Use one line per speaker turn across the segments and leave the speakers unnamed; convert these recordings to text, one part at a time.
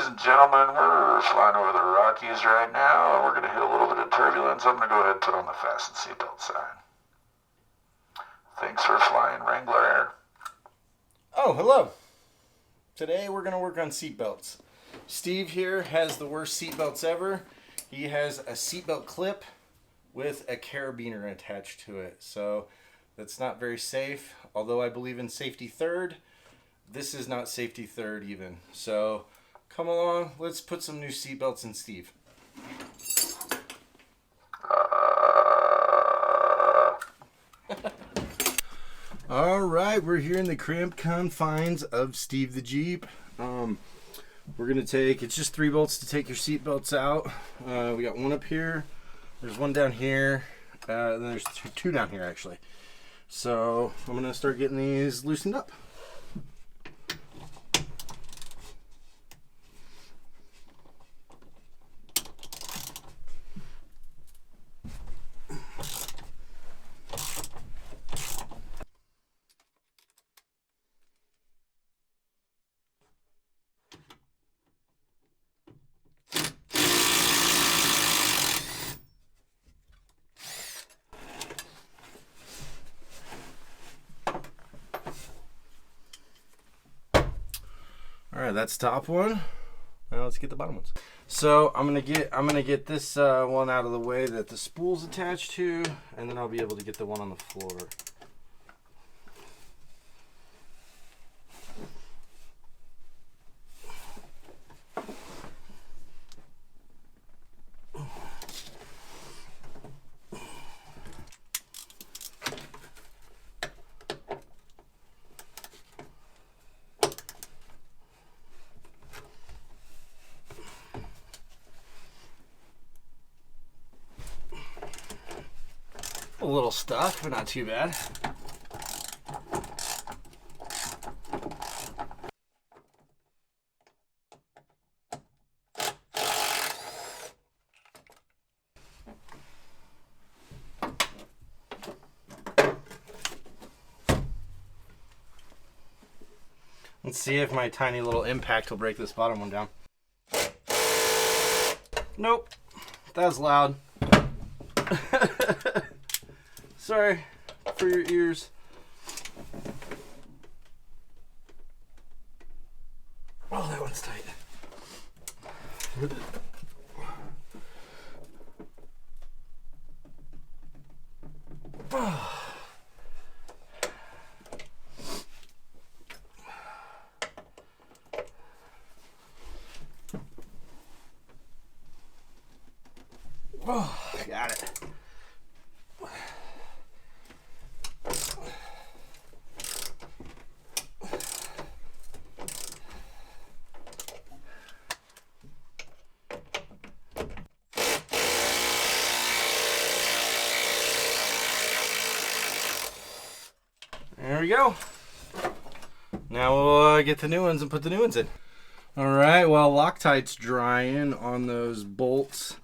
Ladies and gentlemen, we're flying over the Rockies right now, and we're going to hit a little bit of turbulence. I'm going to go ahead and put on the fasten seatbelt sign. Thanks for flying Wrangler Air.
Oh, hello. Today we're going to work on seatbelts. Steve here has the worst seatbelts ever. He has a seatbelt clip with a carabiner attached to it. So that's not very safe. Although I believe in safety third, this is not safety third even. So come along, let's put some new seatbelts in Steve. All right, we're here in the cramped confines of Steve the Jeep. We're gonna take, it's just 3 bolts to take your seatbelts out. We got one up here, there's one down here, and then there's two down here actually. So I'm gonna start getting these loosened up. All right, that's the top one. Now let's get the bottom ones. So I'm gonna get this one out of the way that the spool's attached to, and then I'll be able to get the one on the floor. A little stuck, but not too bad. Let's see if my tiny little impact will break this bottom one down. Nope, that was loud. Sorry for your ears. Oh, that one's tight. Oh, got it. There we go. Now we'll get the new ones and put the new ones in. All right, while Loctite's drying on those bolts,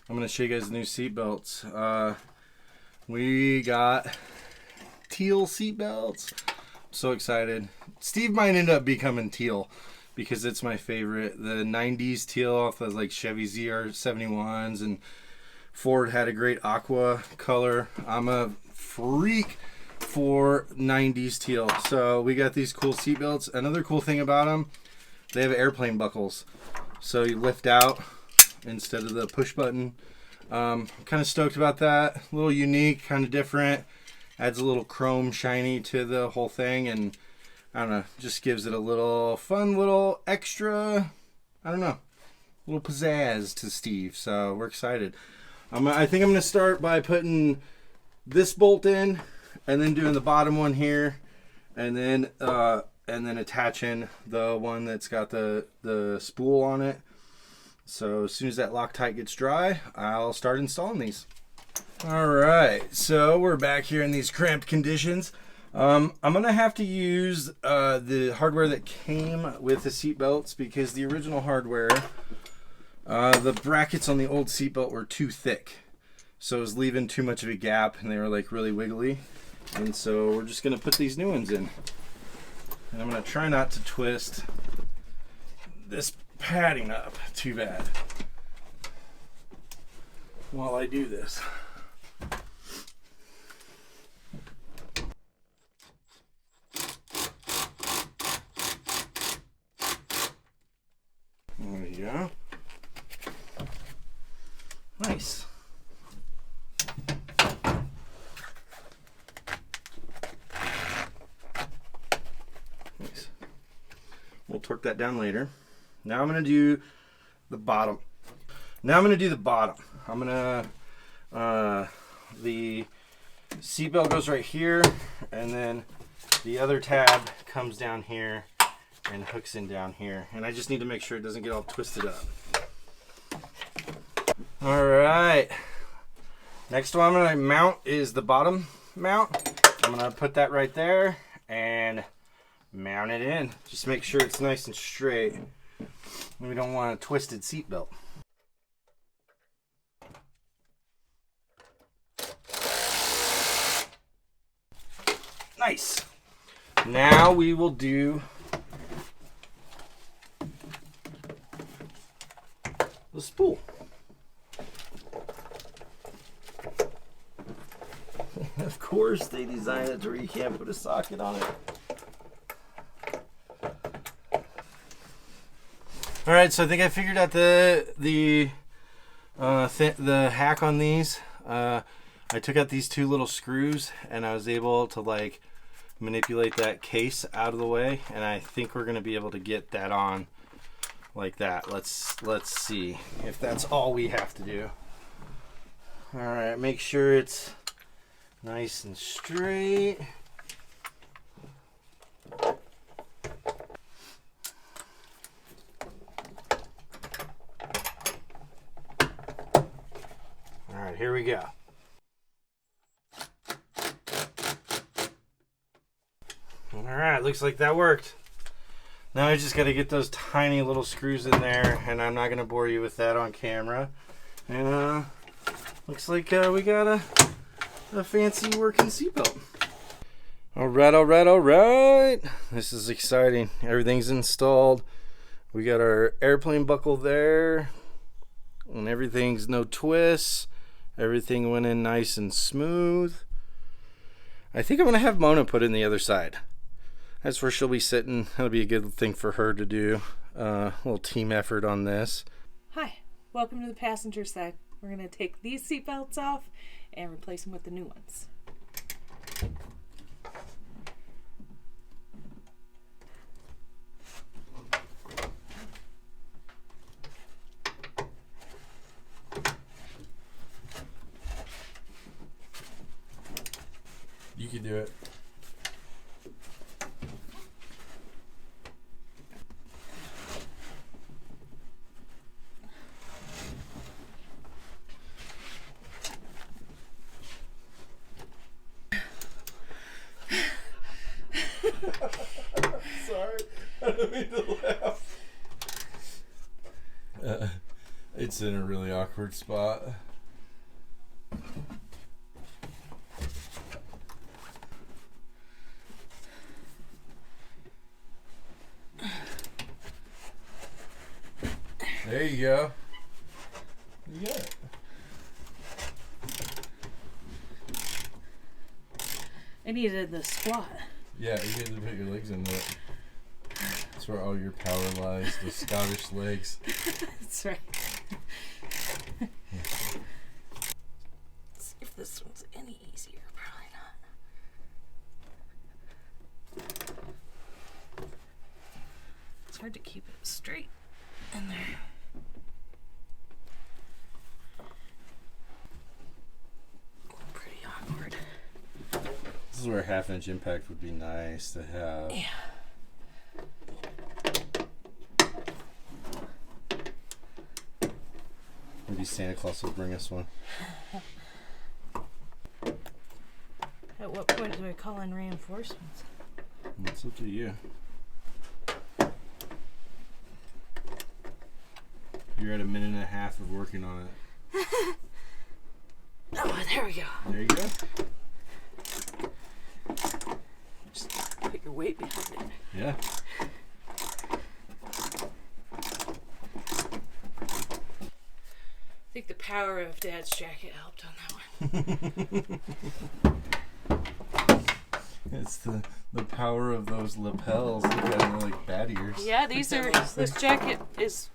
I'm going to show you guys the new seat belts. We got teal seat belts. So excited. Steve might end up becoming teal because it's my favorite. The 90s teal off of like Chevy ZR71s, and Ford had a great aqua color. I'm a freak for 90s teal. So we got these cool seat belts. Another cool thing about them, they have airplane buckles. So you lift out instead of the push button. Kind of stoked about that. A little unique, kind of different. Adds a little chrome shiny to the whole thing, and I don't know, just gives it a little fun, little extra, I don't know, little pizzazz to Steve. So we're excited. I think I'm gonna start by putting this bolt in, and then doing the bottom one here, and then attaching the one that's got the spool on it. So as soon as that Loctite gets dry, I'll start installing these. All right, so we're back here in these cramped conditions. I'm gonna have to use the hardware that came with the seat belts, because the original hardware, the brackets on the old seat belt were too thick. So it was leaving too much of a gap, and they were like really wiggly. And so we're just gonna put these new ones in. And I'm gonna try not to twist this padding up too bad while I do this. There you go. Nice. Nice. We'll torque that down later. Now I'm going to do the bottom. The seatbelt goes right here, and then the other tab comes down here and hooks in down here. And I just need to make sure it doesn't get all twisted up. All right. Next one I'm going to mount is the bottom mount. I'm going to put that right there and mount it in. Just make sure it's nice and straight. We don't want a twisted seat belt. Nice. Now we will do the spool. Of course they designed it to where you can't put a socket on it. All right, so I think I figured out the hack on these. I took out these two little screws and I was able to like manipulate that case out of the way, and I think we're gonna be able to get that on like that. Let's see if that's all we have to do. All right, make sure it's nice and straight. All right, here we go. All right, looks like that worked. Now I just got to get those tiny little screws in there, and I'm not going to bore you with that on camera. And looks like we got a fancy working seatbelt. All right. This is exciting. Everything's installed. We got our airplane buckle there, and everything's no twists. Everything went in nice and smooth. I think I'm going to have Mona put in the other side. That's where she'll be sitting. That'll be a good thing for her to do. A little team effort on this.
Hi, welcome to the passenger side. We're going to take these seat belts off and replace them with the new ones.
You can do it. Sorry, I don't mean to laugh. It's in a really awkward spot. There you go. You got it.
I needed the squat.
Yeah, you get to put your legs into it. That's where all your power lies, the Scottish legs.
That's right. Let's see if this one's any easier. Probably not. It's hard to keep it straight in there. Pretty awkward.
This is where a 1/2 inch impact would be nice to have.
Yeah.
Maybe Santa Claus will bring us one.
At what point do I call in reinforcements?
It's up to you. You're at 1.5 minutes of working on it.
Oh, there we go.
There you go.
Just put your weight behind it.
Yeah.
power of Dad's jacket helped on that one.
It's the power of those lapels. Look at them, they're like bat ears.
Yeah, this jacket is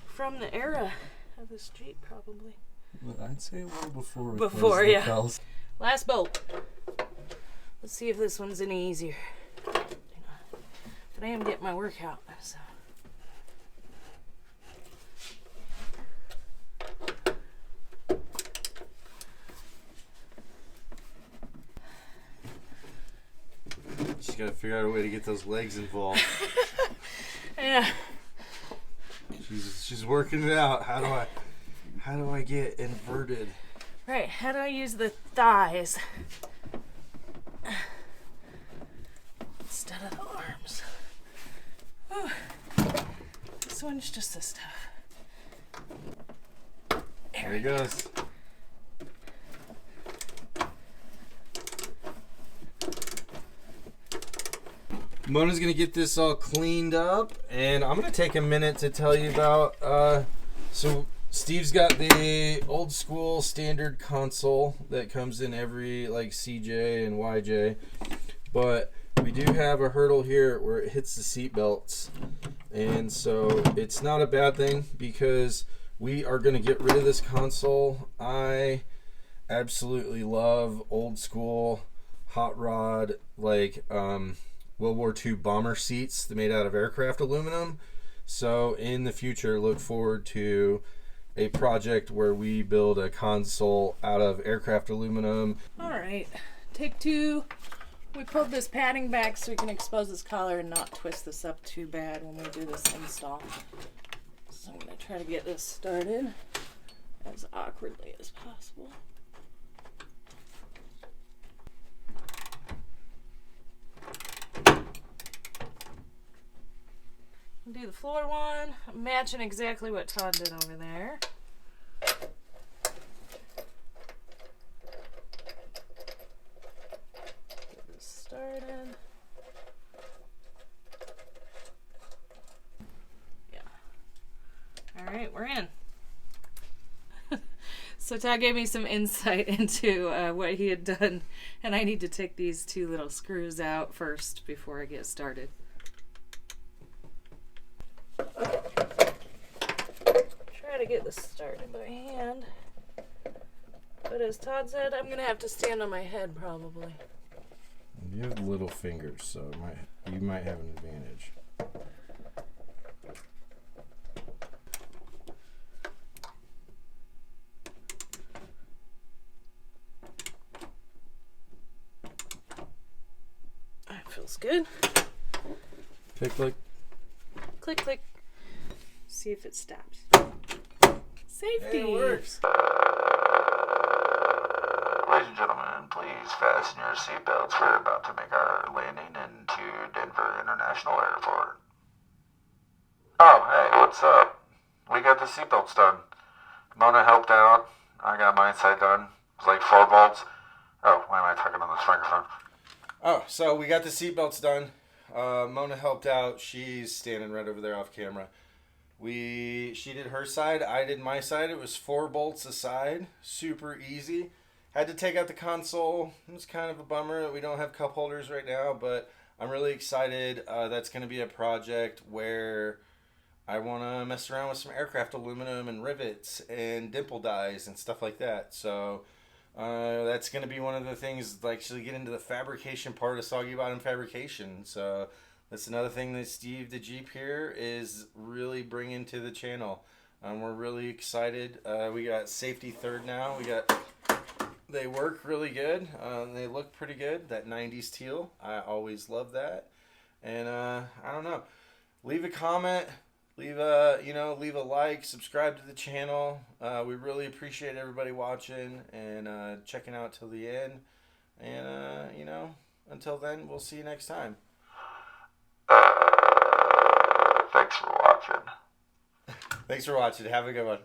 from the era of this Jeep, probably.
I'd say a little before. With
Before,
those
yeah.
lapels.
Last bolt. Let's see if this one's any easier. But I am getting my workout, so.
She's got to figure out a way to get those legs involved.
Yeah.
She's working it out. How do I get inverted?
Right, how do I use the thighs instead of the arms? Whew. This one's just this tough.
There he goes. Mona's gonna get this all cleaned up, and I'm gonna take a minute to tell you about. So Steve's got the old school standard console that comes in every like CJ and YJ, but we do have a hurdle here where it hits the seat belts, and so it's not a bad thing because we are gonna get rid of this console. I absolutely love old school hot rod like World War II bomber seats made out of aircraft aluminum. So in the future, look forward to a project where we build a console out of aircraft aluminum.
All right, take two. We pulled this padding back so we can expose this collar and not twist this up too bad when we do this install. So I'm gonna try to get this started as awkwardly as possible. Do the floor one. I'm matching exactly what Todd did over there. Get this started. Yeah. Alright, we're in. So Todd gave me some insight into what he had done, and I need to take these two little screws out first before I get started. Try to get this started by hand, but as Todd said, I'm gonna have to stand on my head probably.
You have little fingers, so you might have an advantage.
That feels good.
Click, click.
Click, click. See if it stops. Safety.
Hey, it works.
Ladies and gentlemen, please fasten your seatbelts. We're about to make our landing into Denver International Airport. Oh, hey, what's up? We got the seatbelts done. Mona helped out. I got my side done. It's like 4 volts. Oh, why am I talking on this microphone?
Oh, so we got the seatbelts done. Mona helped out. She's standing right over there off camera. She did her side. I did my side. It was 4 bolts a side. Super easy. Had to take out the console. It was kind of a bummer that we don't have cup holders right now, but I'm really excited. That's going to be a project where I want to mess around with some aircraft aluminum and rivets and dimple dies and stuff like that. So that's going to be one of the things, like, actually get into the fabrication part of Soggy Bottom Fabrication. So that's another thing that Steve the Jeep here is really bringing to the channel. We're really excited. We got safety third now. They work really good. They look pretty good. That 90s teal, I always love that. And I don't know. Leave a comment. Leave a like. Subscribe to the channel. We really appreciate everybody watching and checking out till the end. And until then, we'll see you next time.
Thanks for watching.
Thanks for watching. Have a good one.